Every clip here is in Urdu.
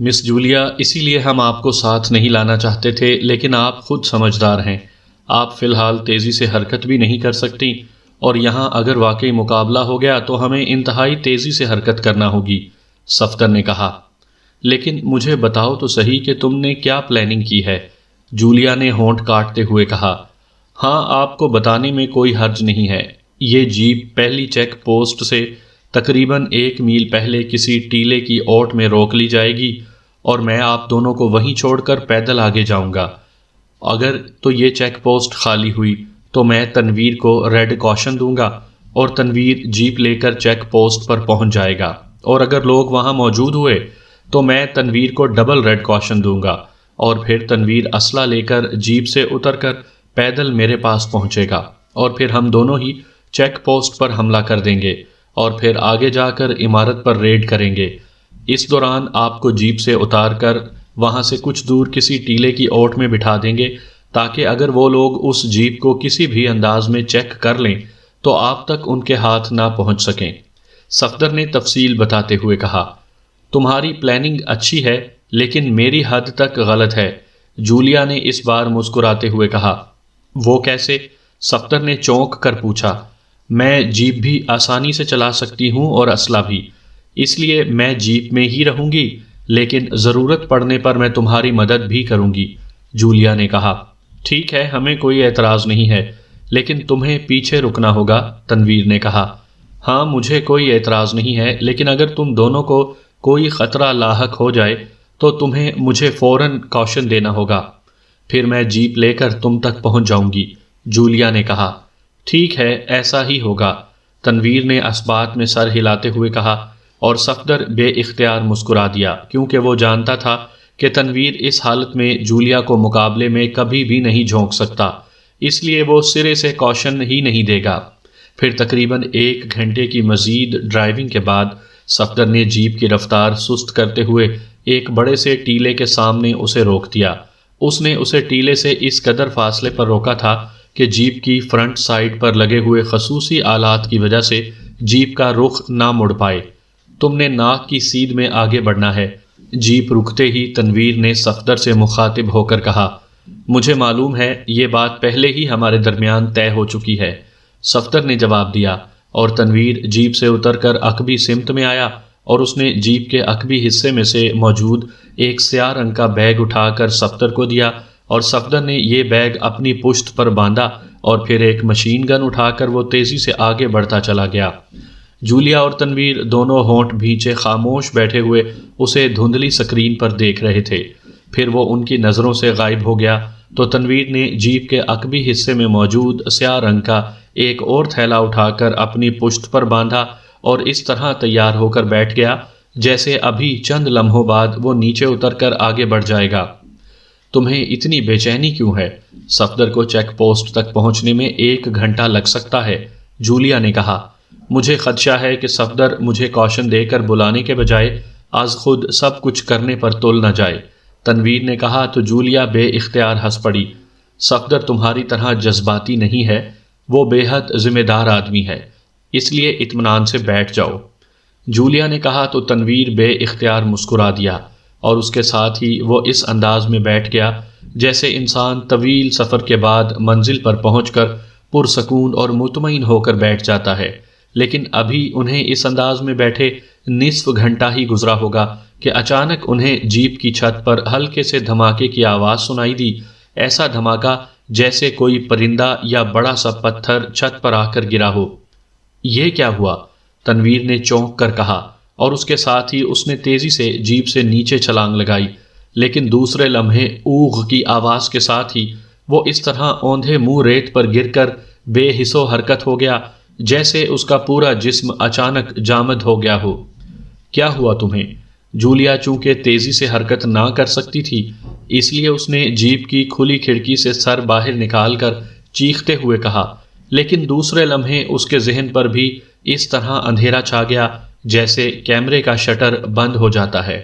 مس جولیا، اسی لیے ہم آپ کو ساتھ نہیں لانا چاہتے تھے، لیکن آپ خود سمجھدار ہیں۔ آپ فی الحال تیزی سے حرکت بھی نہیں کر سکتی، اور یہاں اگر واقعی مقابلہ ہو گیا تو ہمیں انتہائی تیزی سے حرکت کرنا ہوگی، صفدر نے کہا۔ لیکن مجھے بتاؤ تو صحیح کہ تم نے کیا پلاننگ کی ہے، جولیا نے ہونٹ کاٹتے ہوئے کہا۔ ہاں، آپ کو بتانے میں کوئی حرج نہیں ہے۔ یہ جیپ پہلی چیک پوسٹ سے تقریباً 1 میل پہلے کسی ٹیلے کی اوٹ میں روک لی جائے گی، اور میں آپ دونوں کو وہیں چھوڑ کر پیدل آگے جاؤں گا۔ اگر تو یہ چیک پوسٹ خالی ہوئی تو میں تنویر کو ریڈ کاشن دوں گا، اور تنویر جیپ لے کر چیک پوسٹ پر پہنچ جائے گا، اور اگر لوگ وہاں موجود ہوئے تو میں تنویر کو ڈبل ریڈ کاشن دوں گا، اور پھر تنویر اسلحہ لے کر جیپ سے اتر کر پیدل میرے پاس پہنچے گا، اور پھر ہم دونوں ہی چیک پوسٹ پر حملہ کر دیں گے، اور پھر آگے جا کر عمارت پر ریڈ کریں گے۔ اس دوران آپ کو جیپ سے اتار کر وہاں سے کچھ دور کسی ٹیلے کی اوٹ میں بٹھا دیں گے، تاکہ اگر وہ لوگ اس جیپ کو کسی بھی انداز میں چیک کر لیں تو آپ تک ان کے ہاتھ نہ پہنچ سکیں، صفدر نے تفصیل بتاتے ہوئے کہا۔ تمہاری پلاننگ اچھی ہے، لیکن میری حد تک غلط ہے، جولیا نے اس بار مسکراتے ہوئے کہا۔ وہ کیسے؟ صفدر نے چونک کر پوچھا۔ میں جیپ بھی آسانی سے چلا سکتی ہوں اور اسلحہ بھی، اس لیے میں جیپ میں ہی رہوں گی، لیکن ضرورت پڑنے پر میں تمہاری مدد بھی کروں گی، جولیا نے کہا۔ ٹھیک ہے، ہمیں کوئی اعتراض نہیں ہے، لیکن تمہیں پیچھے رکنا ہوگا، تنویر نے کہا۔ ہاں، مجھے کوئی اعتراض نہیں ہے، لیکن اگر تم دونوں کو کوئی خطرہ لاحق ہو جائے تو تمہیں مجھے فوراً کاشن دینا ہوگا، پھر میں جیپ لے کر تم تک پہنچ جاؤں گی، جولیا نے کہا۔ ٹھیک ہے، ایسا ہی ہوگا، تنویر نے اثبات میں سر ہلاتے ہوئے کہا، اور صفدر بے اختیار مسکرا دیا، کیونکہ وہ جانتا تھا کہ تنویر اس حالت میں جولیا کو مقابلے میں کبھی بھی نہیں جھونک سکتا، اس لیے وہ سرے سے کوشن ہی نہیں دے گا۔ پھر تقریباً 1 گھنٹے کی مزید ڈرائیونگ کے بعد صفدر نے جیپ کی رفتار سست کرتے ہوئے ایک بڑے سے ٹیلے کے سامنے اسے روک دیا۔ اس نے اسے ٹیلے سے اس قدر فاصلے پر روکا تھا کہ جیپ کی فرنٹ سائڈ پر لگے ہوئے خصوصی آلات کی وجہ سے جیپ کا رخ نہ مڑ پائے۔ تم نے ناک کی سیدھ میں آگے بڑھنا ہے، جیپ رکتے ہی تنویر نے صفدر سے مخاطب ہو کر کہا۔ مجھے معلوم ہے، یہ بات پہلے ہی ہمارے درمیان طے ہو چکی ہے، صفدر نے جواب دیا، اور تنویر جیپ سے اتر کر عقبی سمت میں آیا، اور اس نے جیپ کے عقبی حصے میں سے موجود ایک سیاہ رنگ کا بیگ اٹھا کر صفدر کو دیا، اور صفدر نے یہ بیگ اپنی پشت پر باندھا، اور پھر ایک مشین گن اٹھا کر وہ تیزی سے آگے بڑھتا چلا گیا۔ جولیا اور تنویر دونوں ہونٹ بھینچے خاموش بیٹھے ہوئے اسے دھندلی سکرین پر دیکھ رہے تھے۔ پھر وہ ان کی نظروں سے غائب ہو گیا تو تنویر نے جیپ کے عقبی حصے میں موجود سیاہ رنگ کا ایک اور تھیلا اٹھا کر اپنی پشت پر باندھا، اور اس طرح تیار ہو کر بیٹھ گیا جیسے ابھی چند لمحوں بعد وہ نیچے اتر کر آگے بڑھ جائے گا۔ تمہیں اتنی بے چینی کیوں ہے؟ صفدر کو چیک پوسٹ تک پہنچنے میں 1 گھنٹہ لگ سکتا ہے، جولیا نے کہا۔ مجھے خدشہ ہے کہ صفدر مجھے کوشن دے کر بلانے کے بجائے از خود سب کچھ کرنے پر تل نہ جائے، تنویر نے کہا تو جولیا بے اختیار ہنس پڑی۔ صفدر تمہاری طرح جذباتی نہیں ہے، وہ بے حد ذمہ دار آدمی ہے، اس لیے اطمینان سے بیٹھ جاؤ، جولیا نے کہا تو تنویر بے اختیار مسکرا دیا، اور اس کے ساتھ ہی وہ اس انداز میں بیٹھ گیا جیسے انسان طویل سفر کے بعد منزل پر پہنچ کر پرسکون اور مطمئن ہو کر بیٹھ جاتا ہے۔ لیکن ابھی انہیں اس انداز میں بیٹھے نصف گھنٹہ ہی گزرا ہوگا کہ اچانک انہیں جیپ کی چھت پر ہلکے سے دھماکے کی آواز سنائی دی، ایسا دھماکہ جیسے کوئی پرندہ یا بڑا سا پتھر چھت پر آ کر گرا ہو۔ یہ کیا ہوا؟ تنویر نے چونک کر کہا، اور اس کے ساتھ ہی اس نے تیزی سے جیپ سے نیچے چھلانگ لگائی، لیکن دوسرے لمحے اوغ کی آواز کے ساتھ ہی وہ اس طرح اوندھے منہ ریت پر گر کر بے حس و حرکت ہو گیا جیسے اس کا پورا جسم اچانک جامد ہو گیا ہو۔ کیا ہوا تمہیں؟ جولیا چونکہ تیزی سے حرکت نہ کر سکتی تھی، اس لیے اس نے جیپ کی کھلی کھڑکی سے سر باہر نکال کر چیختے ہوئے کہا، لیکن دوسرے لمحے اس کے ذہن پر بھی اس طرح اندھیرا چھا گیا جیسے کیمرے کا شٹر بند ہو جاتا ہے۔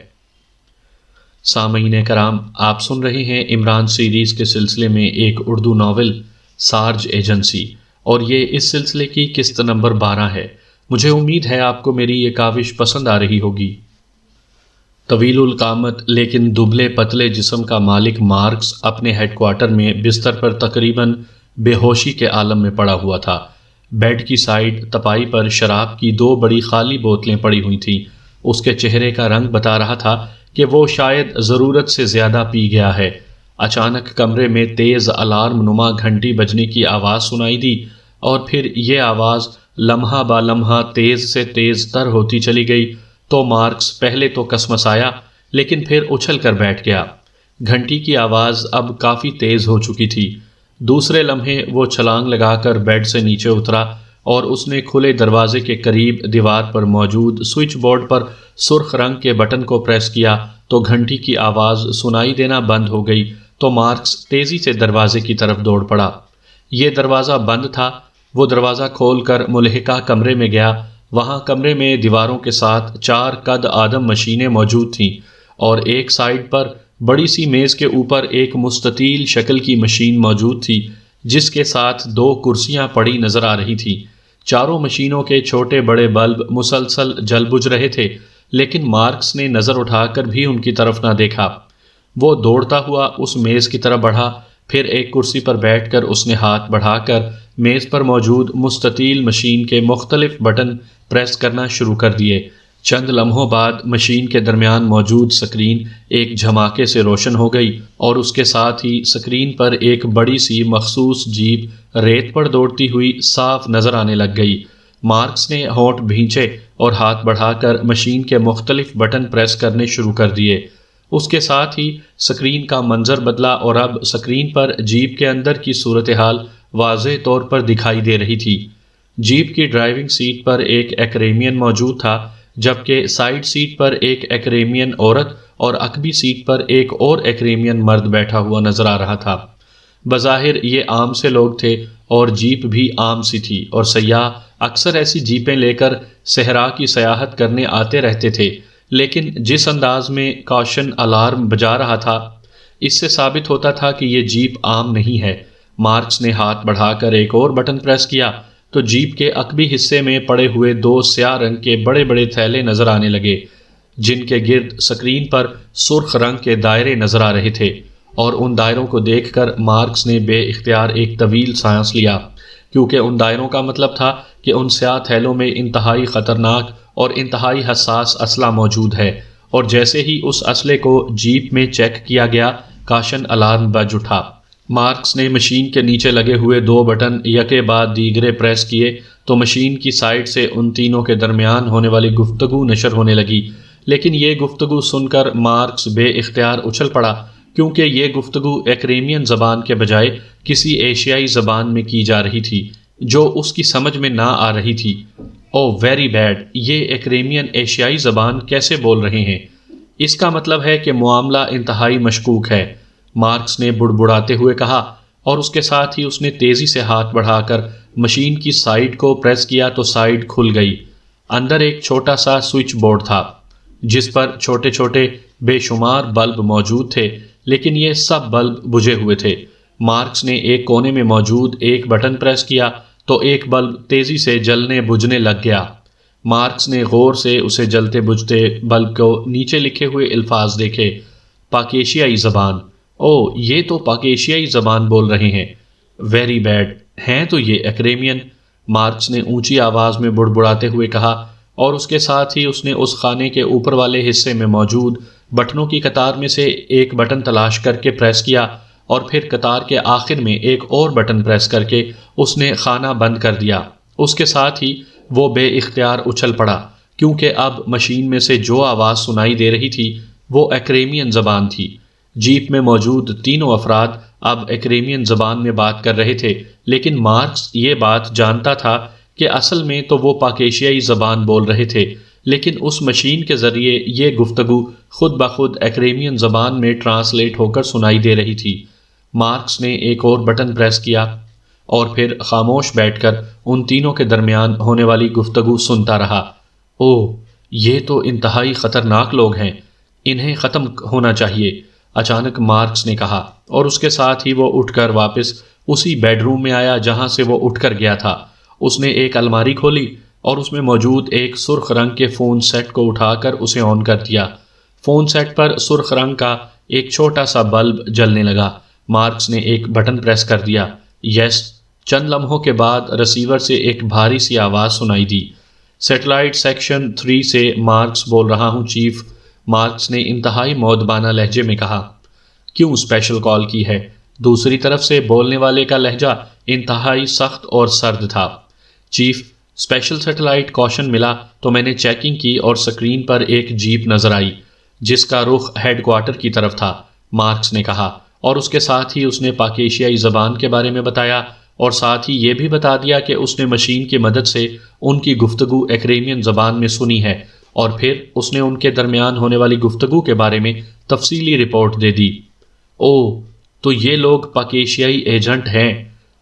سامعین کرام، آپ سن رہے ہیں عمران سیریز کے سلسلے میں ایک اردو ناول سارج ایجنسی، اور یہ اس سلسلے کی قسط نمبر 12 ہے۔ مجھے امید ہے آپ کو میری یہ کاوش پسند آ رہی ہوگی۔ طویل القامت لیکن دبلے پتلے جسم کا مالک مارکس اپنے ہیڈ کوارٹر میں بستر پر تقریباً بے ہوشی کے عالم میں پڑا ہوا تھا۔ بیڈ کی سائیڈ تپائی پر شراب کی 2 بڑی خالی بوتلیں پڑی ہوئی تھیں۔ اس کے چہرے کا رنگ بتا رہا تھا کہ وہ شاید ضرورت سے زیادہ پی گیا ہے۔ اچانک کمرے میں تیز الارم نما گھنٹی بجنے کی آواز سنائی دی، اور پھر یہ آواز لمحہ با لمحہ تیز سے تیز تر ہوتی چلی گئی تو مارکس پہلے تو کسمسایا لیکن پھر اچھل کر بیٹھ گیا۔ گھنٹی کی آواز اب کافی تیز ہو چکی تھی۔ دوسرے لمحے وہ چھلانگ لگا کر بیڈ سے نیچے اترا اور اس نے کھلے دروازے کے قریب دیوار پر موجود سوئچ بورڈ پر سرخ رنگ کے بٹن کو پریس کیا تو گھنٹی کی آواز سنائی دینا بند ہو گئی تو مارکس تیزی سے دروازے کی طرف دوڑ پڑا۔ یہ دروازہ بند تھا۔ وہ دروازہ کھول کر ملحقہ کمرے میں گیا۔ وہاں کمرے میں دیواروں کے ساتھ 4 قد آدم مشینیں موجود تھیں، اور ایک سائیڈ پر بڑی سی میز کے اوپر ایک مستطیل شکل کی مشین موجود تھی جس کے ساتھ 2 کرسیاں پڑی نظر آ رہی تھیں۔ چاروں مشینوں کے چھوٹے بڑے بلب مسلسل جل بجھ رہے تھے، لیکن مارکس نے نظر اٹھا کر بھی ان کی طرف نہ دیکھا۔ وہ دوڑتا ہوا اس میز کی طرف بڑھا، پھر ایک کرسی پر بیٹھ کر اس نے ہاتھ بڑھا کر میز پر موجود مستطیل مشین کے مختلف بٹن پریس کرنا شروع کر دیے۔ چند لمحوں بعد مشین کے درمیان موجود سکرین ایک جھماکے سے روشن ہو گئی، اور اس کے ساتھ ہی سکرین پر ایک بڑی سی مخصوص جیپ ریت پر دوڑتی ہوئی صاف نظر آنے لگ گئی۔ مارکس نے ہونٹ بھینچے اور ہاتھ بڑھا کر مشین کے مختلف بٹن پریس کرنے شروع کر دیے۔ اس کے ساتھ ہی سکرین کا منظر بدلا، اور اب سکرین پر جیپ کے اندر کی صورتحال واضح طور پر دکھائی دے رہی تھی۔ جیپ کی ڈرائیونگ سیٹ پر ایک ایکریمین موجود تھا، جبکہ سائیڈ سیٹ پر ایک ایکریمین عورت اور عقبی سیٹ پر ایک اور ایکریمین مرد بیٹھا ہوا نظر آ رہا تھا۔ بظاہر یہ عام سے لوگ تھے اور جیپ بھی عام سی تھی، اور سیاح اکثر ایسی جیپیں لے کر صحرا کی سیاحت کرنے آتے رہتے تھے، لیکن جس انداز میں کاشن الارم بجا رہا تھا اس سے ثابت ہوتا تھا کہ یہ جیپ عام نہیں ہے۔ مارکس نے ہاتھ بڑھا کر ایک اور بٹن پریس کیا تو جیپ کے عقبی حصے میں پڑے ہوئے 2 سیاہ رنگ کے بڑے بڑے تھیلے نظر آنے لگے، جن کے گرد سکرین پر سرخ رنگ کے دائرے نظر آ رہے تھے، اور ان دائروں کو دیکھ کر مارکس نے بے اختیار ایک طویل سانس لیا، کیونکہ ان دائروں کا مطلب تھا کہ ان سیاہ تھیلوں میں انتہائی خطرناک اور انتہائی حساس اسلحہ موجود ہے، اور جیسے ہی اس اسلحے کو جیپ میں چیک کیا گیا کاشن الارم بج اٹھا۔ مارکس نے مشین کے نیچے لگے ہوئے 2 بٹن یکے بعد دیگرے پریس کیے تو مشین کی سائیڈ سے ان تینوں کے درمیان ہونے والی گفتگو نشر ہونے لگی، لیکن یہ گفتگو سن کر مارکس بے اختیار اچھل پڑا، کیونکہ یہ گفتگو ایکریمین زبان کے بجائے کسی ایشیائی زبان میں کی جا رہی تھی جو اس کی سمجھ میں نہ آ رہی تھی۔ او ویری بیڈ، یہ ایکریمین ایشیائی زبان کیسے بول رہے ہیں؟ اس کا مطلب ہے کہ معاملہ انتہائی مشکوک ہے، مارکس نے بڑبڑاتے ہوئے کہا، اور اس کے ساتھ ہی اس نے تیزی سے ہاتھ بڑھا کر مشین کی سائیڈ کو پریس کیا تو سائیڈ کھل گئی۔ اندر ایک چھوٹا سا سوئچ بورڈ تھا جس پر چھوٹے چھوٹے بے شمار بلب موجود تھے، لیکن یہ سب بلب بجھے ہوئے تھے۔ مارکس نے ایک کونے میں موجود ایک بٹن پریس کیا تو ایک بلب تیزی سے جلنے بجھنے لگ گیا۔ مارکس نے غور سے اسے جلتے بجھتے بلب کو نیچے لکھے ہوئے الفاظ دیکھے، پاکیشیائی زبان۔ او، یہ تو پاکیشیائی زبان بول رہے ہیں۔ ویری بیڈ، ہیں تو یہ ایکریمین، مارکس نے اونچی آواز میں بڑبڑاتے ہوئے کہا، اور اس کے ساتھ ہی اس نے اس خانے کے اوپر والے حصے میں موجود بٹنوں کی قطار میں سے ایک بٹن تلاش کر کے پریس کیا، اور پھر قطار کے آخر میں ایک اور بٹن پریس کر کے اس نے خانہ بند کر دیا۔ اس کے ساتھ ہی وہ بے اختیار اچھل پڑا، کیونکہ اب مشین میں سے جو آواز سنائی دے رہی تھی وہ ایکریمین زبان تھی۔ جیپ میں موجود تینوں افراد اب ایکریمین زبان میں بات کر رہے تھے، لیکن مارکس یہ بات جانتا تھا کہ اصل میں تو وہ پاکیشیائی زبان بول رہے تھے، لیکن اس مشین کے ذریعے یہ گفتگو خود بخود ایکریمین زبان میں ٹرانسلیٹ ہو کر سنائی دے رہی تھی۔ مارکس نے ایک اور بٹن پریس کیا اور پھر خاموش بیٹھ کر ان تینوں کے درمیان ہونے والی گفتگو سنتا رہا۔ اوہ، یہ تو انتہائی خطرناک لوگ ہیں، انہیں ختم ہونا چاہیے، اچانک مارکس نے کہا، اور اس کے ساتھ ہی وہ اٹھ کر واپس اسی بیڈ روم میں آیا جہاں سے وہ اٹھ کر گیا تھا۔ اس نے ایک الماری کھولی اور اس میں موجود ایک سرخ رنگ کے فون سیٹ کو اٹھا کر اسے آن کر دیا۔ فون سیٹ پر سرخ رنگ کا ایک چھوٹا سا بلب جلنے لگا۔ مارکس نے ایک بٹن پریس کر دیا۔ یس۔ چند لمحوں کے بعد ریسیور سے ایک بھاری سی آواز سنائی دی۔ سیٹلائٹ سیکشن 3 سے مارکس بول رہا ہوں چیف، مارکس نے انتہائی مؤدبانہ لہجے میں کہا۔ کیوں اسپیشل کال کی ہے؟ دوسری طرف سے بولنے والے کا لہجہ انتہائی سخت اور سرد تھا۔ چیف، اسپیشل سیٹلائٹ کوشن ملا تو میں نے چیکنگ کی اور سکرین پر ایک جیپ نظر آئی جس کا رخ ہیڈ کوارٹر کی طرف تھا، مارکس نے کہا، اور اس کے ساتھ ہی اس نے پاکیشیائی زبان کے بارے میں بتایا اور ساتھ ہی یہ بھی بتا دیا کہ اس نے مشین کی مدد سے ان کی گفتگو ایکریمین زبان میں سنی ہے، اور پھر اس نے ان کے درمیان ہونے والی گفتگو کے بارے میں تفصیلی رپورٹ دے دی۔ اوہ، تو یہ لوگ پاکیشیائی ایجنٹ ہیں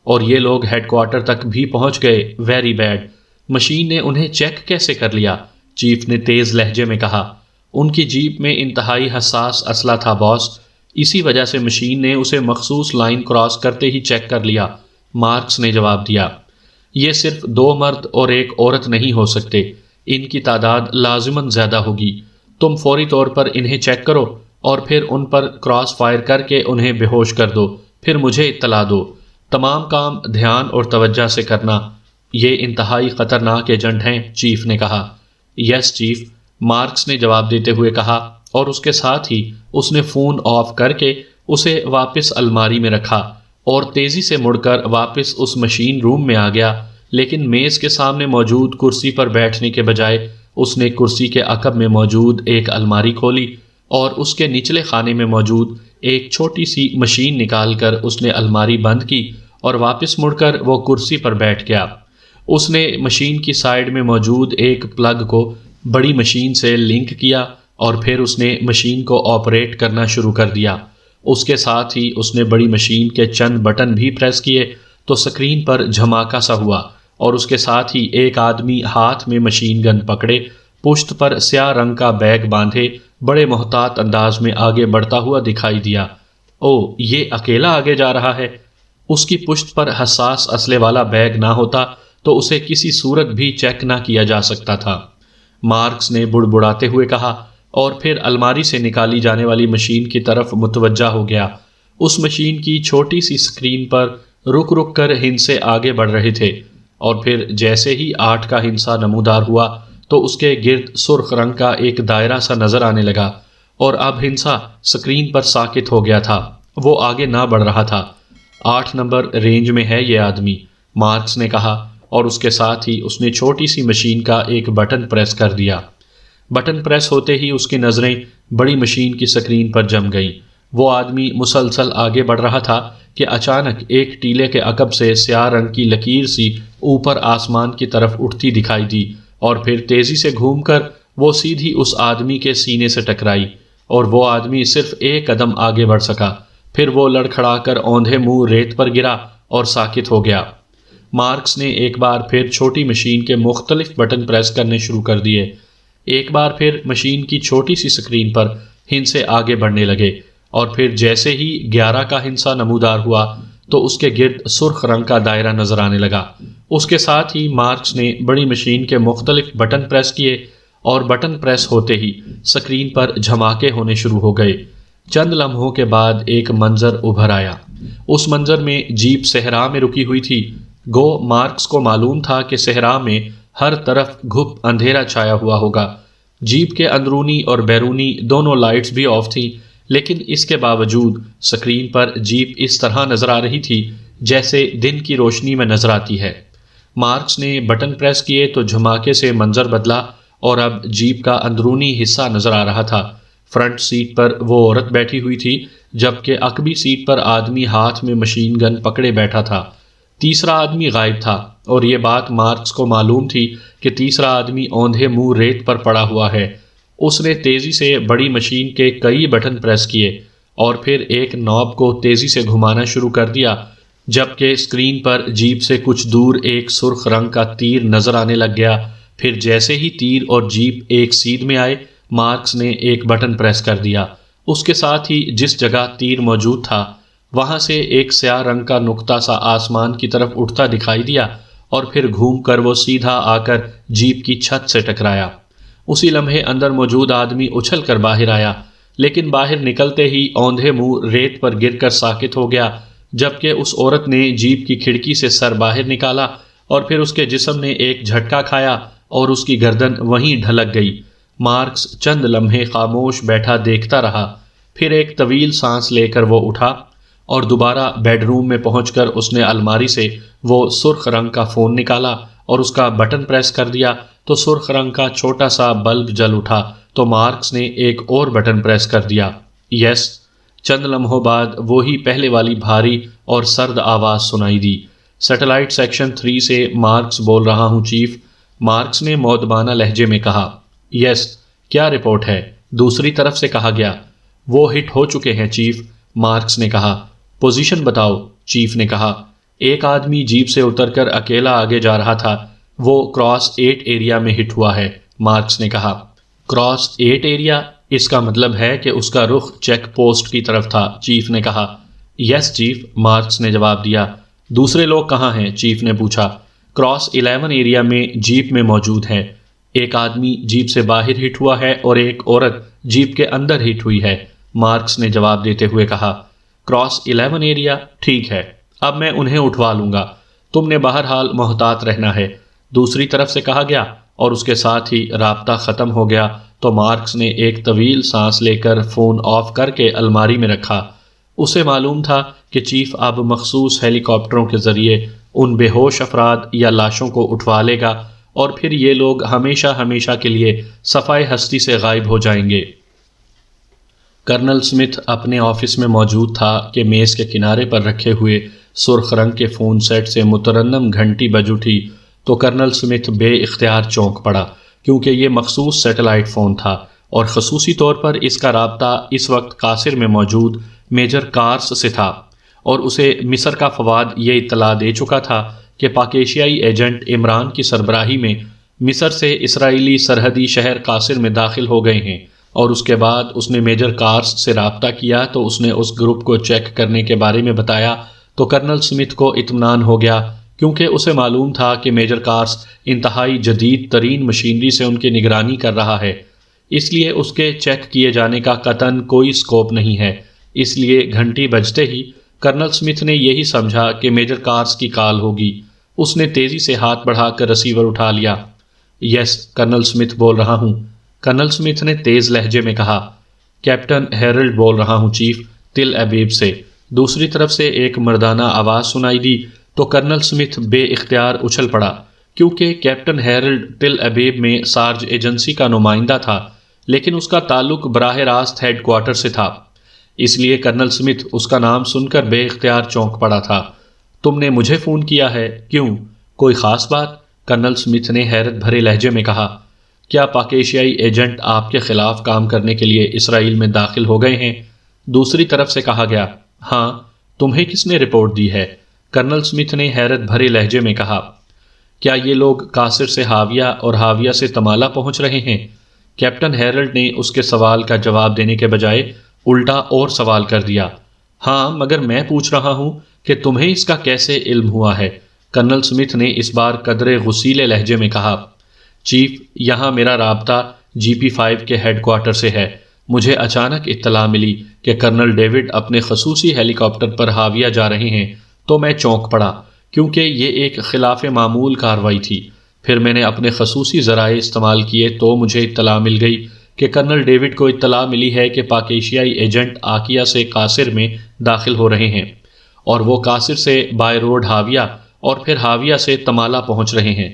اور یہ لوگ ہیڈ کوارٹر تک بھی پہنچ گئے۔ Very bad. مشین نے انہیں چیک کیسے کر لیا؟ چیف نے تیز لہجے میں کہا۔ ان کی جیپ میں انتہائی حساس اسلحہ تھا باس، اسی وجہ سے مشین نے اسے مخصوص لائن کراس کرتے ہی چیک کر لیا، مارکس نے جواب دیا۔ یہ صرف 2 مرد اور ایک عورت نہیں ہو سکتے، ان کی تعداد لازماً زیادہ ہوگی۔ تم فوری طور پر انہیں چیک کرو اور پھر ان پر کراس فائر کر کے انہیں بے ہوش کر دو، پھر مجھے اطلاع دو۔ تمام کام دھیان اور توجہ سے کرنا، یہ انتہائی خطرناک ایجنٹ ہیں، چیف نے کہا۔ یس چیف، مارکس نے جواب دیتے ہوئے کہا، اور اس کے ساتھ ہی اس نے فون آف کر کے اسے واپس الماری میں رکھا اور تیزی سے مڑ کر واپس اس مشین روم میں آ گیا، لیکن میز کے سامنے موجود کرسی پر بیٹھنے کے بجائے اس نے کرسی کے عقب میں موجود ایک الماری کھولی اور اس کے نچلے خانے میں موجود ایک چھوٹی سی مشین نکال کر اس نے الماری بند کی اور واپس مڑ کر وہ کرسی پر بیٹھ گیا۔ اس نے مشین کی سائیڈ میں موجود ایک پلگ کو بڑی مشین سے لنک کیا اور پھر اس نے مشین کو آپریٹ کرنا شروع کر دیا۔ اس کے ساتھ ہی اس نے بڑی مشین کے چند بٹن بھی پریس کیے تو سکرین پر جھماکا سا ہوا اور اس کے ساتھ ہی ایک آدمی ہاتھ میں مشین گن پکڑے، پشت پر سیاہ رنگ کا بیگ باندھے، بڑے محتاط انداز میں آگے بڑھتا ہوا دکھائی دیا۔ او، یہ اکیلا آگے جا رہا ہے؟ اس کی پشت پر حساس اسلحے والا بیگ نہ ہوتا تو اسے کسی صورت بھی چیک نہ کیا جا سکتا تھا، مارکس نے بڑبڑاتے ہوئے کہا، اور پھر الماری سے نکالی جانے والی مشین کی طرف متوجہ ہو گیا۔ اس مشین کی چھوٹی سی سکرین پر رک رک کر ہندسے آگے بڑھ رہے تھے، اور پھر جیسے ہی 8 کا ہندسہ نمودار ہوا تو اس کے گرد سرخ رنگ کا ایک دائرہ سا نظر آنے لگا، اور اب ہندسہ سکرین پر ساکت ہو گیا تھا، وہ آگے نہ بڑھ رہا تھا۔ 8 نمبر رینج میں ہے یہ آدمی، مارکس نے کہا، اور اس کے ساتھ ہی اس نے چھوٹی سی مشین کا ایک بٹن پریس کر دیا۔ بٹن پریس ہوتے ہی اس کی نظریں بڑی مشین کی سکرین پر جم گئیں۔ وہ آدمی مسلسل آگے بڑھ رہا تھا کہ اچانک ایک ٹیلے کے عقب سے سیاہ رنگ کی لکیر سی اوپر آسمان کی طرف اٹھتی دکھائی دی، اور پھر تیزی سے گھوم کر وہ سیدھی اس آدمی کے سینے سے ٹکرائی، اور وہ آدمی صرف ایک قدم آگے بڑھ سکا، پھر وہ لڑکھڑا کر اوندھے منہ ریت پر گرا اور ساکت ہو گیا۔ مارکس نے ایک بار پھر چھوٹی مشین کے مختلف بٹن پریس کرنے شروع کر دیے۔ ایک بار پھر مشین کی چھوٹی سی سکرین پر ہندسے آگے بڑھنے لگے، اور پھر جیسے ہی 11 کا ہندسہ نمودار ہوا تو اس کے گرد سرخ رنگ کا دائرہ نظر آنے لگا۔ اس کے ساتھ ہی مارکس نے بڑی مشین کے مختلف بٹن پریس کیے، اور بٹن پریس ہوتے ہی سکرین پر جھماکے ہونے شروع ہو گئے۔ چند لمحوں کے بعد ایک منظر ابھر آیا۔ اس منظر میں جیپ صحرا میں رکی ہوئی تھی۔ گو مارکس کو معلوم تھا کہ صحرا میں ہر طرف گھپ اندھیرا چھایا ہوا ہوگا۔ جیپ کے اندرونی اور بیرونی دونوں لائٹس بھی آف تھیں، لیکن اس کے باوجود سکرین پر جیپ اس طرح نظر آ رہی تھی جیسے دن کی روشنی میں نظر آتی ہے۔ مارکس نے بٹن پریس کیے تو جھماکے سے منظر بدلا، اور اب جیپ کا اندرونی حصہ نظر آ رہا تھا۔ فرنٹ سیٹ پر وہ عورت بیٹھی ہوئی تھی، جبکہ عقبی سیٹ پر آدمی ہاتھ میں مشین گن پکڑے بیٹھا تھا۔ تیسرا آدمی غائب تھا، اور یہ بات مارکس کو معلوم تھی کہ تیسرا آدمی اوندھے منہ ریت پر پڑا ہوا ہے۔ اس نے تیزی سے بڑی مشین کے کئی بٹن پریس کیے اور پھر ایک نوب کو تیزی سے گھمانا شروع کر دیا، جبکہ اسکرین پر جیپ سے کچھ دور ایک سرخ رنگ کا تیر نظر آنے لگ گیا۔ پھر جیسے ہی تیر اور جیپ ایک سیدھ میں آئے، مارکس نے ایک بٹن پریس کر دیا۔ اس کے ساتھ ہی جس جگہ تیر موجود تھا وہاں سے ایک سیاہ رنگ کا نقطہ سا آسمان کی طرف اٹھتا دکھائی دیا، اور پھر گھوم کر وہ سیدھا آ کر جیپ کی چھت سے ٹکرایا۔ اسی لمحے اندر موجود آدمی اچھل کر باہر آیا، لیکن باہر نکلتے ہی اوندھے منہ ریت پر گر کر ساکت ہو گیا، جبکہ اس عورت نے جیپ کی کھڑکی سے سر باہر نکالا اور پھر اس کے جسم نے ایک جھٹکا کھایا اور اس کی گردن وہیں ڈھلک گئی۔ مارکس چند لمحے خاموش بیٹھا دیکھتا رہا، پھر ایک طویل سانس لے کر وہ اٹھا اور دوبارہ بیڈ روم میں پہنچ کر اس نے الماری سے وہ سرخ رنگ کا فون نکالا اور اس کا بٹن پریس کر دیا تو سرخ رنگ کا چھوٹا سا بلب جل اٹھا، تو مارکس نے ایک اور بٹن پریس کر دیا۔ یس۔ چند لمحوں بعد وہی پہلے والی بھاری اور سرد آواز سنائی دی۔ سیٹلائٹ سیکشن 3 سے مارکس بول رہا ہوں چیف، مارکس نے مؤدبانہ لہجے میں کہا۔ یس، کیا رپورٹ ہے؟ دوسری طرف سے کہا گیا۔ وہ ہٹ ہو چکے ہیں چیف، مارکس نے کہا۔ پوزیشن بتاؤ، چیف نے کہا۔ ایک آدمی جیپ سے اتر کر اکیلا آگے جا رہا تھا، وہ کراس 8 ایریا میں ہٹ ہوا ہے، مارکس نے کہا۔ Cross 8 area? اس کا مطلب ہے کہ اس کا رخ چیک پوسٹ کی طرف تھا، چیف نے کہا۔ یس چیف، مارکس نے جواب دیا۔ دوسرے لوگ کہاں ہیں؟ چیف نے پوچھا۔ کراس 11 ایریا میں جیپ میں موجود ہے۔ ایک آدمی جیپ سے باہر ہٹ ہوا ہے اور ایک عورت جیپ کے اندر ہٹ ہوئی ہے، مارکس نے جواب دیتے ہوئے کہا۔ Cross 11 area? ٹھیک ہے، اب میں انہیں اٹھوا لوں گا، تم نے بہرحال محتاط رہنا ہے، دوسری طرف سے کہا گیا، اور اس کے ساتھ ہی رابطہ ختم ہو گیا تو مارکس نے ایک طویل سانس لے کر فون آف کر کے الماری میں رکھا۔ اسے معلوم تھا کہ چیف اب مخصوص ہیلی کاپٹروں کے ذریعے ان بے ہوش افراد یا لاشوں کو اٹھوا لے گا اور پھر یہ لوگ ہمیشہ ہمیشہ کے لیے صفائے ہستی سے غائب ہو جائیں گے۔ کرنل سمتھ اپنے آفس میں موجود تھا کہ میز کے کنارے پر رکھے ہوئے سرخ رنگ کے فون سیٹ سے مترنم گھنٹی بج اٹھی تو کرنل سمتھ بے اختیار چونک پڑا، کیونکہ یہ مخصوص سیٹلائٹ فون تھا اور خصوصی طور پر اس کا رابطہ اس وقت قاصر میں موجود میجر کارس سے تھا، اور اسے مصر کا فواد یہ اطلاع دے چکا تھا کہ پاک ایشیائی ایجنٹ عمران کی سربراہی میں مصر سے اسرائیلی سرحدی شہر قاصر میں داخل ہو گئے ہیں، اور اس کے بعد اس نے میجر کارس سے رابطہ کیا تو اس نے اس گروپ کو چیک کرنے کے بارے میں بتایا تو کرنل سمتھ کو اطمینان ہو گیا، کیونکہ اسے معلوم تھا کہ میجر کارس انتہائی جدید ترین مشینری سے ان کی نگرانی کر رہا ہے، اس لیے اس کے چیک کیے جانے کا قطعاً کوئی سکوپ نہیں ہے۔ اس لیے گھنٹی بجتے ہی کرنل سمتھ نے یہی سمجھا کہ میجر کارس کی کال ہوگی۔ اس نے تیزی سے ہاتھ بڑھا کر ریسیور اٹھا لیا۔ یس، کرنل سمتھ بول رہا ہوں، کرنل سمتھ نے تیز لہجے میں کہا۔ کیپٹن ہیرلڈ بول رہا ہوں چیف، تل ابیب سے، دوسری طرف سے ایک مردانہ آواز سنائی دی تو کرنل سمتھ بے اختیار اچھل پڑا، کیونکہ کیپٹن ہیرلڈ تل ابیب میں سارج ایجنسی کا نمائندہ تھا، لیکن اس کا تعلق براہ راست ہیڈ کوارٹر سے تھا، اس لیے کرنل سمتھ اس کا نام سن کر بے اختیار چونک پڑا تھا۔ تم نے مجھے فون کیا ہے، کیوں؟ کوئی خاص بات؟ کرنل سمتھ نے حیرت بھرے لہجے میں کہا۔ کیا پاک ایشیائی ایجنٹ آپ کے خلاف کام کرنے کے لیے اسرائیل میں داخل ہو گئے ہیں؟ دوسری طرف سے کہا گیا۔ ہاں، تمہیں کس نے رپورٹ دی ہے؟ کرنل سمتھ نے حیرت بھرے لہجے میں کہا۔ کیا یہ لوگ قاصر سے حاویہ اور حاویہ سے تمالہ پہنچ رہے ہیں؟ کیپٹن ہیرلڈ نے اس کے سوال کا جواب دینے کے بجائے الٹا اور سوال کر دیا۔ ہاں، مگر میں پوچھ رہا ہوں کہ تمہیں اس کا کیسے علم ہوا ہے؟ کرنل سمتھ نے اس بار قدرے غصیلے لہجے میں کہا۔ چیف، یہاں میرا رابطہ جی پی 5 کے ہیڈ کوارٹر سے ہے۔ مجھے اچانک اطلاع ملی کہ کرنل ڈیوڈ اپنے خصوصی ہیلی کاپٹر پر حاویہ جا رہے ہیں تو میں چونک پڑا، کیونکہ یہ ایک خلاف معمول کارروائی تھی۔ پھر میں نے اپنے خصوصی ذرائع استعمال کیے تو مجھے اطلاع مل گئی کہ کرنل ڈیوڈ کو اطلاع ملی ہے کہ پاک ایشیائی ایجنٹ آکیہ سے قاصر میں داخل ہو رہے ہیں، اور وہ قاصر سے بائی روڈ حاویہ اور پھر حاویہ سے تمالہ پہنچ رہے ہیں۔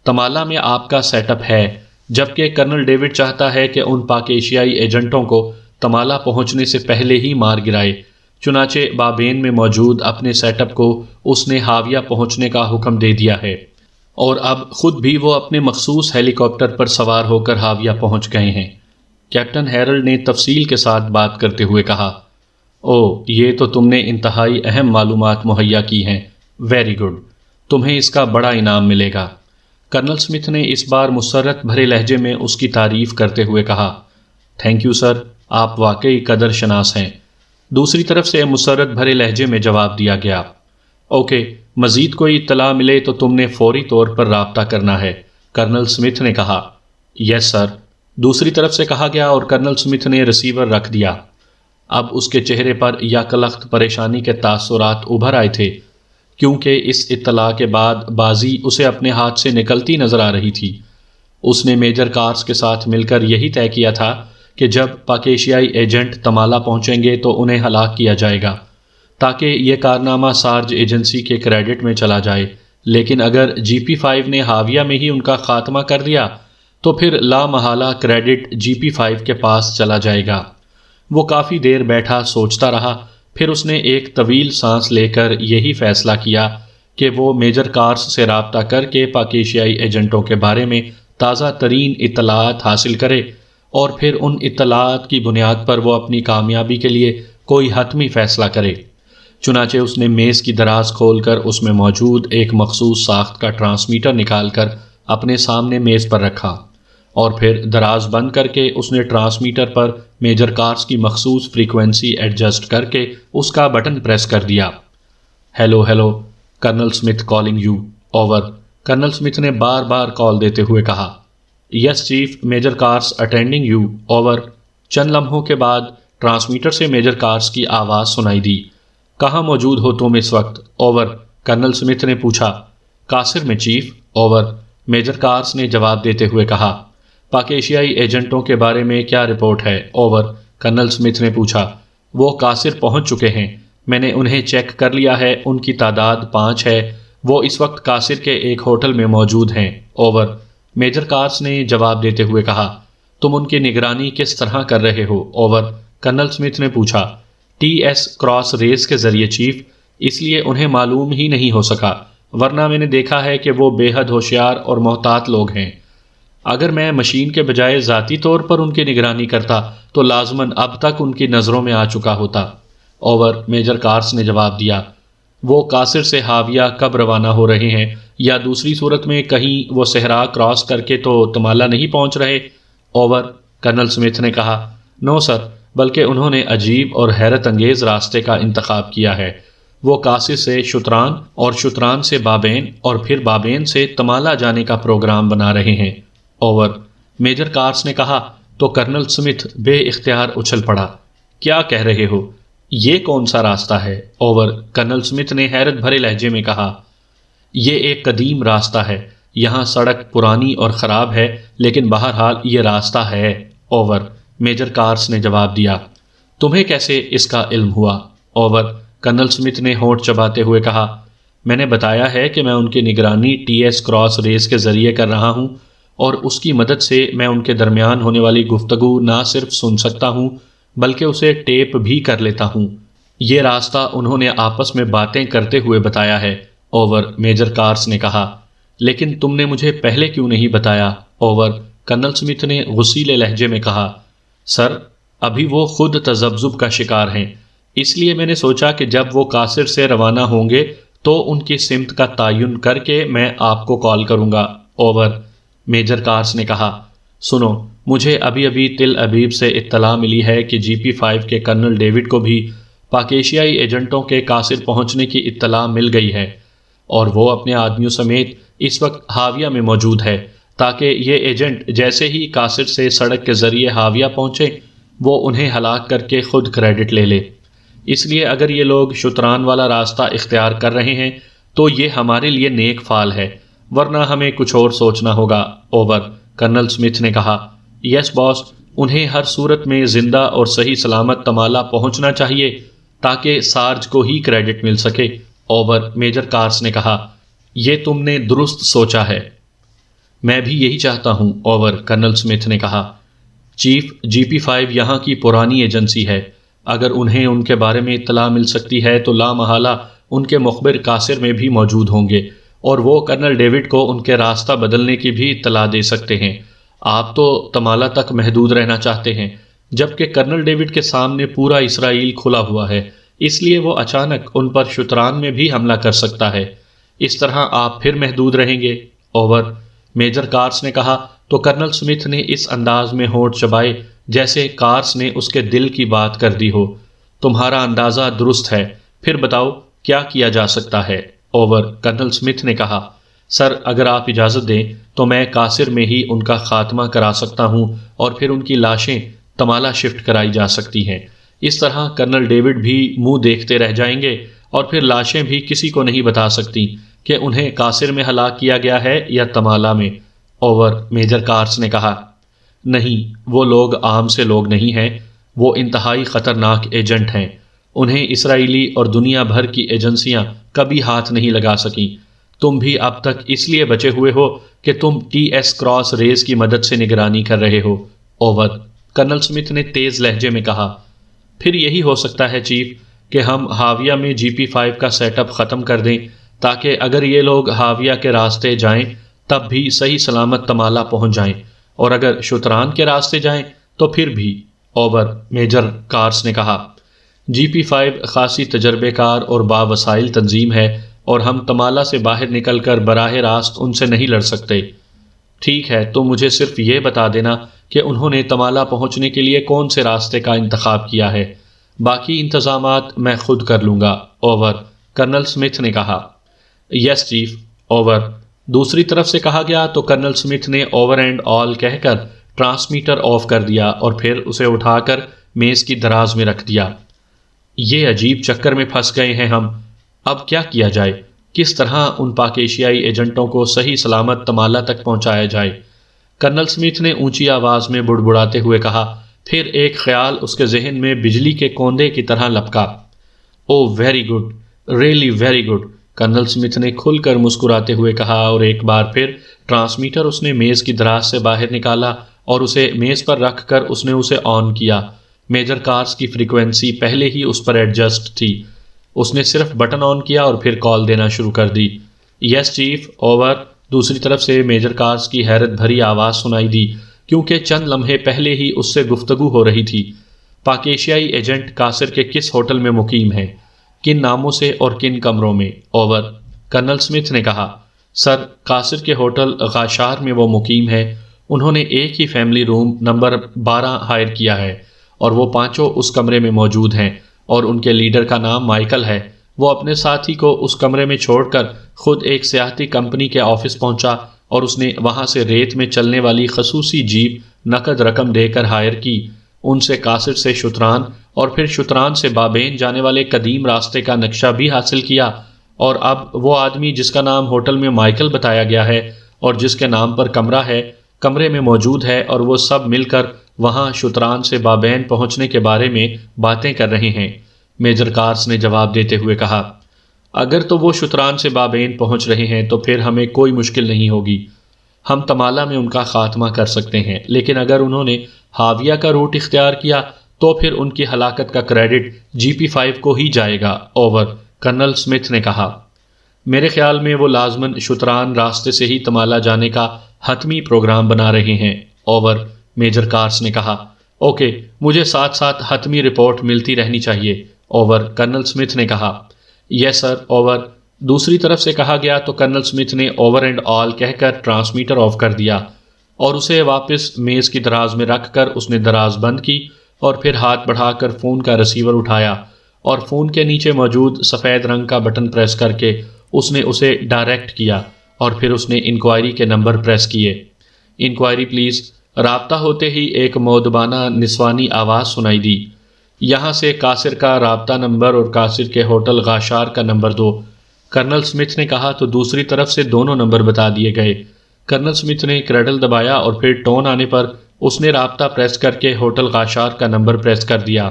تمالہ میں آپ کا سیٹ اپ ہے، جبکہ کرنل ڈیوڈ چاہتا ہے کہ ان پاک ایشیائی ایجنٹوں کو تمالہ پہنچنے سے پہلے ہی مار گرائے۔ چنانچہ بابین میں موجود اپنے سیٹ اپ کو اس نے حاویہ پہنچنے کا حکم دے دیا ہے، اور اب خود بھی وہ اپنے مخصوص ہیلی کاپٹر پر سوار ہو کر حاویہ پہنچ گئے ہیں۔ کیپٹن ہیرلڈ نے تفصیل کے ساتھ بات کرتے ہوئے کہا۔ او، یہ تو تم نے انتہائی اہم معلومات مہیا کی ہیں، ویری گڈ، تمہیں اس کا بڑا انعام ملے گا۔ کرنل سمتھ نے اس بار مسرت بھرے لہجے میں اس کی تعریف کرتے ہوئے کہا۔ تھینک یو سر، آپ واقعی قدر شناس ہیں، دوسری طرف سے مسرت بھرے لہجے میں جواب دیا گیا۔ اوکے، مزید کوئی اطلاع ملے تو تم نے فوری طور پر رابطہ کرنا ہے، کرنل سمتھ نے کہا۔ یس سر، دوسری طرف سے کہا گیا اور کرنل سمتھ نے ریسیور رکھ دیا۔ اب اس کے چہرے پر یکلخت پریشانی کے تاثرات ابھر آئے تھے، کیونکہ اس اطلاع کے بعد بازی اسے اپنے ہاتھ سے نکلتی نظر آ رہی تھی۔ اس نے میجر کارس کے ساتھ مل کر یہی طے کیا تھا کہ جب پاکیشیائی ایجنٹ تمالا پہنچیں گے تو انہیں ہلاک کیا جائے گا، تاکہ یہ کارنامہ سارج ایجنسی کے کریڈٹ میں چلا جائے۔ لیکن اگر GP5 نے حاویہ میں ہی ان کا خاتمہ کر دیا تو پھر لا محالہ کریڈٹ GP5 کے پاس چلا جائے گا۔ وہ کافی دیر بیٹھا سوچتا رہا، پھر اس نے ایک طویل سانس لے کر یہی فیصلہ کیا کہ وہ میجر کارس سے رابطہ کر کے پاکیشیائی ایجنٹوں کے بارے میں تازہ ترین اطلاعات حاصل کرے اور پھر ان اطلاعات کی بنیاد پر وہ اپنی کامیابی کے لیے کوئی حتمی فیصلہ کرے۔ چنانچہ اس نے میز کی دراز کھول کر اس میں موجود ایک مخصوص ساخت کا ٹرانسمیٹر نکال کر اپنے سامنے میز پر رکھا، اور پھر دراز بند کر کے اس نے ٹرانسمیٹر پر میجر کارس کی مخصوص فریکوینسی ایڈجسٹ کر کے اس کا بٹن پریس کر دیا۔ Hello hello, colonel Smith calling you, over. Colonel Smith نے بار بار کال دیتے ہوئے کہا۔ Yes chief, major Kars attending you, over. چند لمحوں کے بعد ٹرانسمیٹر سے میجر کارس کی آواز سنائی دی۔ کہاں موجود ہو تم اس وقت؟ اوور، کرنل سمتھ نے پوچھا۔ قاصر میں چیف، اوور، میجر کارس نے جواب دیتے ہوئے کہا۔ پاکیشیائی ایجنٹوں کے بارے میں کیا رپورٹ ہے؟ اوور، کرنل سمتھ نے پوچھا۔ وہ قاصر پہنچ چکے ہیں، میں نے انہیں چیک کر لیا ہے، ان کی تعداد 5 ہے، وہ اس وقت قاصر کے ایک ہوٹل میں موجود ہیں، اوور، میجر کارس نے جواب دیتے ہوئے کہا۔ تم ان کی نگرانی کس طرح کر رہے ہو؟ اوور، کرنل سمتھ نے پوچھا۔ TS کراس ریس کے ذریعے چیف، اس لیے انہیں معلوم ہی نہیں ہو سکا، ورنہ میں نے دیکھا ہے کہ وہ بے حد ہوشیار اور محتاط لوگ ہیں۔ اگر میں مشین کے بجائے ذاتی طور پر ان کی نگرانی کرتا تو لازماً اب تک ان کی نظروں میں آ چکا ہوتا، اوور، میجر کارس نے جواب دیا۔ وہ قاصر سے حاویہ کب روانہ ہو رہے ہیں، یا دوسری صورت میں کہیں وہ صحرا کراس کر کے تو تمالا نہیں پہنچ رہے؟ اوور، کرنل سمتھ نے کہا۔ نو سر، بلکہ انہوں نے عجیب اور حیرت انگیز راستے کا انتخاب کیا ہے۔ وہ قاصر سے شتران اور شتران سے بابین اور پھر بابین سے تمالا جانے کا پروگرام بنا رہے ہیں، اوور، میجر کارس نے کہا۔ تو کرنل سمتھ بے اختیار اچھل پڑا۔ کیا کہہ رہے ہو؟ یہ کون سا راستہ ہے؟ اوور، کرنل سمتھ نے حیرت بھرے لہجے میں کہا۔ یہ ایک قدیم راستہ ہے، یہاں سڑک پرانی اور خراب ہے، لیکن بہرحال یہ راستہ ہے، اوور، میجر کارس نے جواب دیا۔ تمہیں کیسے اس کا علم ہوا؟ اوور، کرنل سمتھ نے ہونٹ چباتے ہوئے کہا۔ میں نے بتایا ہے کہ میں ان کی نگرانی TS کراس ریس کے ذریعے کر رہا ہوں، اور اس کی مدد سے میں ان کے درمیان ہونے والی گفتگو نہ صرف سن سکتا ہوں بلکہ اسے ٹیپ بھی کر لیتا ہوں۔ یہ راستہ انہوں نے آپس میں باتیں کرتے ہوئے بتایا ہے، اوور، میجر کارس نے کہا۔ لیکن تم نے مجھے پہلے کیوں نہیں بتایا؟ اوور، کرنل سمتھ نے غصیلے لہجے میں کہا۔ سر، ابھی وہ خود تذبذب کا شکار ہیں، اس لیے میں نے سوچا کہ جب وہ قاصر سے روانہ ہوں گے تو ان کی سمت کا تعین کر کے میں آپ کو کال کروں گا، اوور، میجر کارس نے کہا۔ سنو، مجھے ابھی ابھی تل ابیب سے اطلاع ملی ہے کہ GP5 کے کرنل ڈیوڈ کو بھی پاکیشیائی ایجنٹوں کے قاصر پہنچنے کی اطلاع مل گئی ہے، اور وہ اپنے آدمیوں سمیت اس وقت حاویہ میں موجود ہے، تاکہ یہ ایجنٹ جیسے ہی قاصر سے سڑک کے ذریعے حاویہ پہنچے وہ انہیں ہلاک کر کے خود کریڈٹ لے لے۔ اس لیے اگر یہ لوگ شتران والا راستہ اختیار کر رہے ہیں تو یہ ہمارے لیے نیک فال ہے، ورنہ ہمیں کچھ اور سوچنا ہوگا، اوور، کرنل سمتھ نے کہا۔ یس باس، انہیں ہر صورت میں زندہ اور صحیح سلامت تمالا پہنچنا چاہیے تاکہ سارج کو ہی کریڈٹ مل سکے، اوور، میجر کارس نے کہا۔ یہ تم نے درست سوچا ہے، میں بھی یہی چاہتا ہوں، اوور، کرنل سمتھ نے کہا۔ چیف، GP5 یہاں کی پرانی ایجنسی ہے، اگر انہیں ان کے بارے میں اطلاع مل سکتی ہے تو لا محالہ ان کے مخبر قاصر میں بھی موجود ہوں گے، اور وہ کرنل ڈیوڈ کو ان کے راستہ بدلنے کی بھی اطلاع دے سکتے ہیں۔ آپ تو تمالا تک محدود رہنا چاہتے ہیں، جبکہ کرنل ڈیوڈ کے سامنے پورا اسرائیل کھلا ہوا ہے، اس لیے وہ اچانک ان پر شتران میں بھی حملہ کر سکتا ہے۔ اس طرح آپ پھر محدود رہیں گے، اوور، میجر کارس نے کہا۔ تو کرنل سمتھ نے اس انداز میں ہونٹ چبائے جیسے کارس نے اس کے دل کی بات کر دی ہو۔ تمہارا اندازہ درست ہے، پھر بتاؤ کیا کیا جا سکتا ہے، اوور، کرنل سمتھ نے کہا۔ سر، اگر آپ اجازت دیں تو میں قاصر میں ہی ان کا خاتمہ کرا سکتا ہوں اور پھر ان کی لاشیں تمالہ شفٹ کرائی جا سکتی ہیں۔ اس طرح کرنل ڈیوڈ بھی منہ دیکھتے رہ جائیں گے اور پھر لاشیں بھی کسی کو نہیں بتا سکتی کہ انہیں قاصر میں ہلاک کیا گیا ہے یا تمالہ میں۔ اوور، میجر کارس نے کہا۔ نہیں، وہ لوگ عام سے لوگ نہیں ہیں، وہ انتہائی خطرناک ایجنٹ ہیں۔ انہیں اسرائیلی اور دنیا بھر کی ایجنسیاں کبھی ہاتھ نہیں لگا سکیں۔ تم بھی اب تک اس لیے بچے ہوئے ہو کہ تم ٹی ایس کراس ریز کی مدد سے نگرانی کر رہے ہو۔ اوور، کرنل سمتھ نے تیز لہجے میں کہا۔ پھر یہی ہو سکتا ہے چیف کہ ہم ہاویہ میں GP5 کا سیٹ اپ ختم کر دیں تاکہ اگر یہ لوگ ہاویہ کے راستے جائیں تب بھی صحیح سلامت تمالہ پہنچ جائیں، اور اگر شتران کے راستے جائیں تو پھر بھی۔ اوور، میجر کارس نے کہا۔ GP5 خاصی تجربے کار اور باوسائل تنظیم ہے اور ہم تمالہ سے باہر نکل کر براہ راست ان سے نہیں لڑ سکتے۔ ٹھیک ہے، تو مجھے صرف یہ بتا دینا کہ انہوں نے تمالہ پہنچنے کے لیے کون سے راستے کا انتخاب کیا ہے۔ باقی انتظامات میں خود کر لوں گا۔ اوور، کرنل سمتھ نے کہا۔ Yes chief. اوور۔ دوسری طرف سے کہا گیا تو کرنل سمتھ نے اوور اینڈ آل کہہ کر ٹرانسمیٹر آف کر دیا اور پھر اسے اٹھا کر میز کی دراز میں رکھ دیا۔ یہ عجیب چکر میں پھنس گئے ہیں ہم۔ اب کیا کیا جائے؟ کس طرح ان پاک ایشیائی ایجنٹوں کو صحیح سلامت تمالہ تک پہنچایا جائے؟ کرنل سمتھ نے اونچی آواز میں بڑبڑاتے ہوئے کہا، پھر ایک خیال اس کے ذہن میں بجلی کے کوندے کی طرح لپکا۔ Oh very good, really very good, colonel Smith نے کھل کر مسکراتے ہوئے کہا، اور ایک بار پھر ٹرانسمیٹر اس نے میز کی دراز سے باہر نکالا اور اسے میز پر رکھ کر اس نے اسے آن کیا۔ میجر کارس کی فریکوینسی پہلے ہی اس پر ایڈجسٹ تھی۔ اس نے صرف بٹن آن کیا اور پھر کال دینا شروع کر دی۔ یس چیف۔ اوور۔ دوسری طرف سے میجر کارس کی حیرت بھری آواز سنائی دی کیونکہ چند لمحے پہلے ہی اس سے گفتگو ہو رہی تھی۔ پاک ایشیائی ایجنٹ قاصر کے کس ہوٹل میں مقیم ہیں؟ کن ناموں سے اور کن کمروں میں؟ اوور۔ کرنل سمتھ نے کہا، سر، قاصر کے ہوٹل غاشار میں وہ مقیم ہے۔ انہوں نے ایک ہی فیملی روم نمبر 12 ہائر کیا ہے اور وہ پانچوں اس کمرے میں موجود ہیں، اور ان کے لیڈر کا نام مائیکل ہے۔ وہ اپنے ساتھی کو اس کمرے میں چھوڑ کر خود ایک سیاحتی کمپنی کے آفس پہنچا اور اس نے وہاں سے ریت میں چلنے والی خصوصی جیپ نقد رقم دے کر ہائر کی۔ ان سے قاصر سے شتران اور پھر شتران سے بابین جانے والے قدیم راستے کا نقشہ بھی حاصل کیا، اور اب وہ آدمی جس کا نام ہوٹل میں مائیکل بتایا گیا ہے اور جس کے نام پر کمرہ ہے، کمرے میں موجود ہے، اور وہ سب مل کر وہاں شتران سے بابین پہنچنے کے بارے میں باتیں کر رہے ہیں۔ میجر کارس نے جواب دیتے ہوئے کہا، اگر تو وہ شتران سے بابین پہنچ رہے ہیں تو پھر ہمیں کوئی مشکل نہیں ہوگی۔ ہم تمالہ میں ان کا خاتمہ کر سکتے ہیں، لیکن اگر انہوں نے ہاویہ کا روٹ اختیار کیا تو پھر ان کی ہلاکت کا کریڈٹ GP5 کو ہی جائے گا۔ اوور، کرنل سمتھ نے کہا۔ میرے خیال میں وہ لازماً شتران راستے سے ہی تمالہ جانے کا حتمی پروگرام بنا رہے ہیں۔ اوور، میجر کارس نے کہا۔ اوکے، مجھے ساتھ ساتھ حتمی رپورٹ ملتی رہنی چاہیے۔ اوور، کرنل سمتھ نے کہا۔ یس سر۔ اوور۔ دوسری طرف سے کہا گیا تو کرنل سمتھ نے اوور اینڈ آل کہہ کر ٹرانسمیٹر آف کر دیا اور اسے واپس میز کی دراز میں رکھ کر اس نے دراز بند کی اور پھر ہاتھ بڑھا کر فون کا ریسیور اٹھایا اور فون کے نیچے موجود سفید رنگ کا بٹن پریس کر کے اس نے اسے ڈائریکٹ کیا، اور پھر اس نے انکوائری کے نمبر پریس کیے۔ Enquiry please. رابطہ ہوتے ہی ایک مؤدبانہ نسوانی آواز سنائی دی، یہاں سے قاصر کا رابطہ نمبر اور قاصر کے ہوٹل غاشار کا نمبر دو۔ کرنل سمتھ نے کہا تو دوسری طرف سے دونوں نمبر بتا دیے گئے۔ کرنل سمتھ نے کریڈل دبایا اور پھر ٹون آنے پر اس نے رابطہ پریس کر کے ہوٹل غاشار کا نمبر پریس کر دیا۔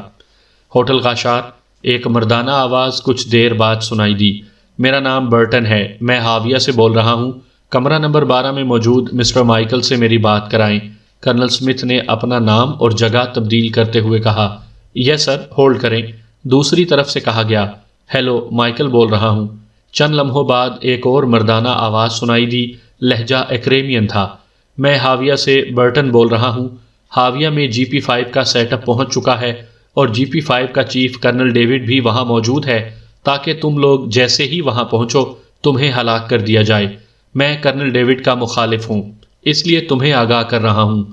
ہوٹل غاشار۔ ایک مردانہ آواز کچھ دیر بعد سنائی دی، میرا نام برٹن ہے، میں ہاویہ سے بول رہا ہوں، کمرہ نمبر 12 میں موجود مسٹر مائیکل سے میری بات کرائیں۔ کرنل سمتھ نے اپنا نام اور جگہ تبدیل کرتے ہوئے کہا، یس سر، ہولڈ کریں۔ دوسری طرف سے کہا گیا، ہیلو، مائیکل بول رہا ہوں۔ چند لمحوں بعد ایک اور مردانہ آواز سنائی دی، لہجہ ایکریمین تھا، میں ہاویہ سے برٹن بول رہا ہوں، ہاویہ میں GP5 کا سیٹ اپ پہنچ چکا ہے اور GP5 کا چیف کرنل ڈیوڈ بھی وہاں موجود ہے تاکہ تم لوگ جیسے ہی وہاں پہنچو تمہیں ہلاک کر دیا جائے۔ میں کرنل ڈیوڈ کا مخالف ہوں، اس لیے تمہیں آگاہ کر رہا ہوں،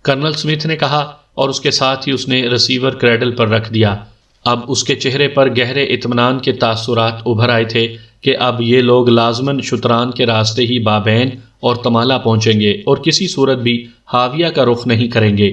کرنل سمتھ نے کہا، اور اس کے ساتھ ہی اس نے ریسیور کریڈل پر رکھ دیا۔ اب اس کے چہرے پر گہرے اطمینان کے تاثرات ابھر آئے تھے کہ اب یہ لوگ لازماً شتران کے راستے ہی بابین اور تمالا پہنچیں گے اور کسی صورت بھی حاویہ کا رخ نہیں کریں گے۔